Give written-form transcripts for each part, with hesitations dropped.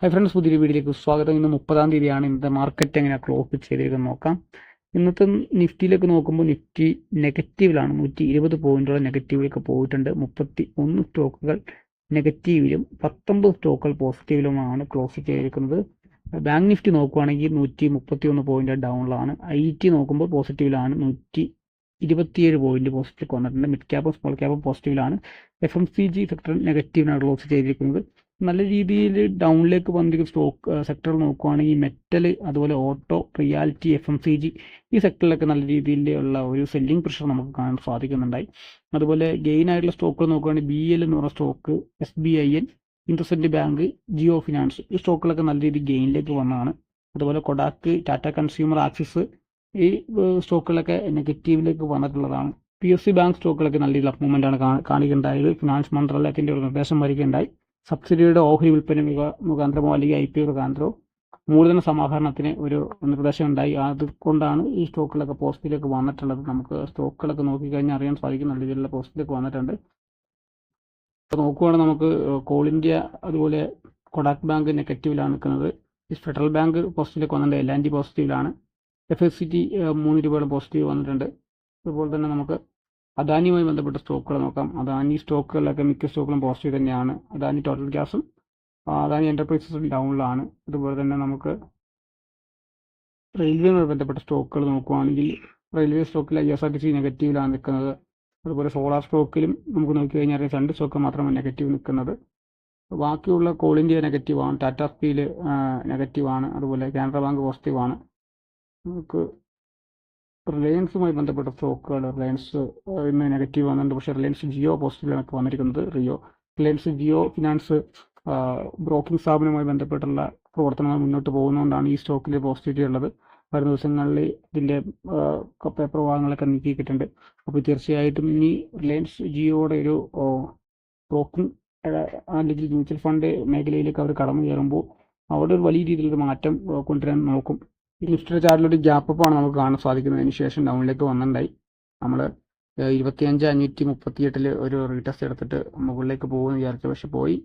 Hi friends, പുതിയൊരു വീഡിയോയിലേക്ക് സ്വാഗതം. ഇന്ന് 30-ാം തീയതിയാണ്. ഇന്നത്തെ മാർക്കറ്റ് എങ്ങനെ ക്ലോസ് ചെയ്തിരിക്കുന്നത് നോക്കാം. ഇന്നത്തെ നിഫ്റ്റിയിലേക്ക് നോക്കുമ്പോൾ നിഫ്റ്റി നെഗറ്റീവിലാണ്. 120 പോയിന്റോളം നെഗറ്റീവിലേക്ക് പോയിട്ടുണ്ട്. 31 സ്റ്റോക്കുകൾ നെഗറ്റീവിലും 19 സ്റ്റോക്കുകൾ പോസിറ്റീവിലുമാണ് ക്ലോസ് ചെയ്തിരിക്കുന്നത്. ബാങ്ക് നിഫ്റ്റി നോക്കുവാണെങ്കിൽ 131 പോയിന്റ് ഡൗണിലാണ്. IT നോക്കുമ്പോൾ പോസിറ്റീവിലാണ്. 127 പോയിന്റ് പോസിറ്റീവ് വന്നിട്ടുണ്ട്. മിഡ് ക്യാപ്പും സ്മോൾ ക്യാപ്പും പോസിറ്റീവിലാണ്. FMCG സെക്ടർ നെഗറ്റീവിനാണ് ക്ലോസ് ചെയ്തിരിക്കുന്നത്. നല്ല രീതിയിൽ ഡൗണിലേക്ക് വന്നിരിക്കുന്ന സ്റ്റോക്ക് സെക്ടർ നോക്കുവാണെങ്കിൽ മെറ്റൽ, അതുപോലെ ഓട്ടോ, റിയാലിറ്റി, FMCG ഈ സെക്ടറിലൊക്കെ നല്ല രീതിയിലുള്ള ഒരു സെല്ലിംഗ് പ്രഷർ നമുക്ക് കാണാൻ സാധിക്കുന്നുണ്ടായി. അതുപോലെ ഗെയിൻ ആയിട്ടുള്ള സ്റ്റോക്കുകൾ നോക്കുകയാണെങ്കിൽ BL എന്ന് പറയുന്ന stock, SBIN, IndusInd bank, Jio finance ഈ സ്റ്റോക്കുകളൊക്കെ നല്ല രീതിയിൽ ഗെയിനിലേക്ക് വന്നതാണ്. അതുപോലെ കൊഡാക്ക്, ടാറ്റ കൺസ്യൂമർ, ആക്സിസ് ഈ സ്റ്റോക്കുകളൊക്കെ നെഗറ്റീവിലേക്ക് വന്നിട്ടുള്ളതാണ്. PSU ബാങ്ക് സ്റ്റോക്കുകളൊക്കെ നല്ല രീതിയിൽ അപ്മൂവ്മെൻ്റ് ആണ് കാണിക്കേണ്ടായത്. ഫിനാൻസ് മന്ത്രാലയത്തിൻ്റെ ഒരു നിർദ്ദേശം വരികയുണ്ടായി. സബ്സിഡിയുടെ ഓഹരി വിൽപ്പന മുഖാന്തരമോ അല്ലെങ്കിൽ IPO മുഖാന്തരമോ മൂലധന സമാഹരണത്തിന് ഒരു നിർദ്ദേശം ഉണ്ടായി. അതുകൊണ്ടാണ് ഈ സ്റ്റോക്കുകളൊക്കെ പോസിറ്റീവിലേക്ക് വന്നിട്ടുള്ളത്. നമുക്ക് സ്റ്റോക്കുകളൊക്കെ നോക്കിക്കഴിഞ്ഞാൽ അറിയാൻ സാധിക്കും നല്ല രീതിയിലുള്ള പോസിറ്റീവിലേക്ക് വന്നിട്ടുണ്ട്. അപ്പോൾ നോക്കുവാണെങ്കിൽ നമുക്ക് കോൾ ഇന്ത്യ, അതുപോലെ കൊഡാക് ബാങ്ക് നെഗറ്റീവിലാണ് നിൽക്കുന്നത്. ഈ ഫെഡറൽ ബാങ്ക് പോസിറ്റീവിലേക്ക് വന്നിട്ടുണ്ട്. L&T പോസിറ്റീവിലാണ്. FSCT 3 രൂപയോളം പോസിറ്റീവ് വന്നിട്ടുണ്ട്. അതുപോലെ തന്നെ നമുക്ക് അദാനിയുമായി ബന്ധപ്പെട്ട സ്റ്റോക്കുകൾ നോക്കാം. അദാനി സ്റ്റോക്കുകളിലൊക്കെ മിക്ക സ്റ്റോക്കുകളും പോസിറ്റീവ് തന്നെയാണ്. അദാനി ടോട്ടൽ ഗ്യാസും അദാനി എൻ്റർപ്രൈസസും ഡൗണിലാണ്. അതുപോലെ തന്നെ നമുക്ക് റെയിൽവേയുമായി ബന്ധപ്പെട്ട സ്റ്റോക്കുകൾ നോക്കുകയാണെങ്കിൽ റെയിൽവേ സ്റ്റോക്കിൽ IRCTC നെഗറ്റീവിലാണ് നിൽക്കുന്നത്. അതുപോലെ സോളാർ സ്റ്റോക്കിലും നമുക്ക് നോക്കിക്കഴിഞ്ഞാൽ 2 സ്റ്റോക്ക് മാത്രമാണ് നെഗറ്റീവ് നിൽക്കുന്നത്. ബാക്കിയുള്ള കോൾ ഇന്ത്യ നെഗറ്റീവാണ്. ടാറ്റ സ്റ്റീൽ നെഗറ്റീവാണ്. അതുപോലെ കാനറ ബാങ്ക് പോസിറ്റീവാണ്. നമുക്ക് റിലയൻസുമായി ബന്ധപ്പെട്ട സ്റ്റോക്കുകൾ, റിലയൻസ് ഇന്ന് നെഗറ്റീവ് വന്നിട്ടുണ്ട്. പക്ഷേ റിലയൻസ് ജിയോ പോസിറ്റീവിലാണ് വന്നിരിക്കുന്നത്. റിലയൻസ് ജിയോ ഫിനാൻസ് ബ്രോക്കിംഗ് സ്ഥാപനവുമായി ബന്ധപ്പെട്ടുള്ള പ്രവർത്തനങ്ങൾ മുന്നോട്ട് പോകുന്നതുകൊണ്ടാണ് ഈ സ്റ്റോക്കിൽ പോസിറ്റിവിറ്റി ഉള്ളത്. വരുന്ന ദിവസങ്ങളിൽ ഇതിൻ്റെ പേപ്പർ ഭാഗങ്ങളൊക്കെ നീക്കിയിട്ടുണ്ട്. അപ്പോൾ തീർച്ചയായിട്ടും ഇനി റിലയൻസ് ജിയോയുടെ ഒരു ബ്രോക്കിംഗ് അല്ലെങ്കിൽ മ്യൂച്വൽ ഫണ്ട് മേഖലയിലേക്ക് അവർ കടന്നു കയറുമ്പോൾ അവിടെ ഒരു വലിയ രീതിയിലൊരു മാറ്റം കൊണ്ടുവരാൻ നോക്കും. ഈ നിഫ്റ്റിയുടെ ചാർട്ടിലൊരു ഗ്യാപ്പ് അപ്പാണ് നമുക്ക് കാണാൻ സാധിക്കുന്നത്. അതിന് ശേഷം ഡൗണിലേക്ക് വന്നിട്ടുണ്ടായി. നമ്മൾ 25,538 ഒരു റീടെസ്റ്റ് എടുത്തിട്ട് മുകളിലേക്ക് പോകുമെന്ന് വിചാരിച്ചു. പക്ഷെ പോയി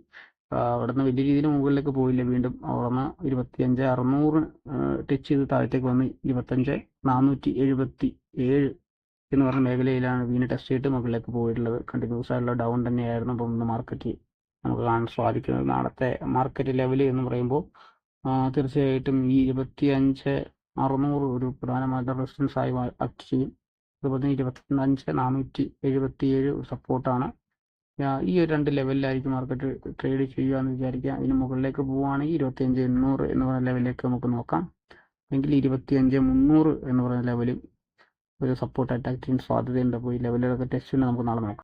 അവിടെ നിന്ന് വലിയ രീതിയിൽ മുകളിലേക്ക് പോയില്ല. വീണ്ടും അവിടെ നിന്ന് 25,600 ടച്ച് ചെയ്ത് താഴത്തേക്ക് വന്ന് 25,477 എന്ന് പറഞ്ഞ മേഖലയിലാണ് വീണ്ടും ടെസ്റ്റ് ചെയ്തിട്ട് മുകളിലേക്ക് പോയിട്ടുള്ളത്. കണ്ടിന്യൂസ് ആയിട്ടുള്ള ഡൗൺ തന്നെയായിരുന്നു. അപ്പം ഇന്ന് മാർക്കറ്റ് നമുക്ക് കാണാൻ സാധിക്കുന്നത്. നാളത്തെ മാർക്കറ്റ് ലെവൽ എന്ന് പറയുമ്പോൾ തീർച്ചയായിട്ടും ഈ 25,600 ഒരു പ്രധാനമായിട്ട് റെസിസ്റ്റൻസ് ആയി ആക്ട് ചെയ്യും. അതുപോലെ തന്നെ 25,477 സപ്പോർട്ടാണ്. ഈ ഒരു 2 ലെവലിലായിരിക്കും മാർക്കറ്റ് ട്രേഡ് ചെയ്യുക എന്ന് വിചാരിക്കുക. ഇതിന് മുകളിലേക്ക് പോവുകയാണെങ്കിൽ 25,800 എന്ന് പറയുന്ന ലെവലിലേക്ക് നമുക്ക് നോക്കാം. അല്ലെങ്കിൽ 25,300 എന്ന് പറയുന്ന ലെവലിൽ ഒരു സപ്പോർട്ട് അറ്റാക്ക് ചെയ്യാൻ സാധ്യതയുണ്ട്. അപ്പോൾ ഈ ലെവലിലൊക്കെ ടെസ്റ്റ് നമുക്ക് നാളെ നോക്കാം.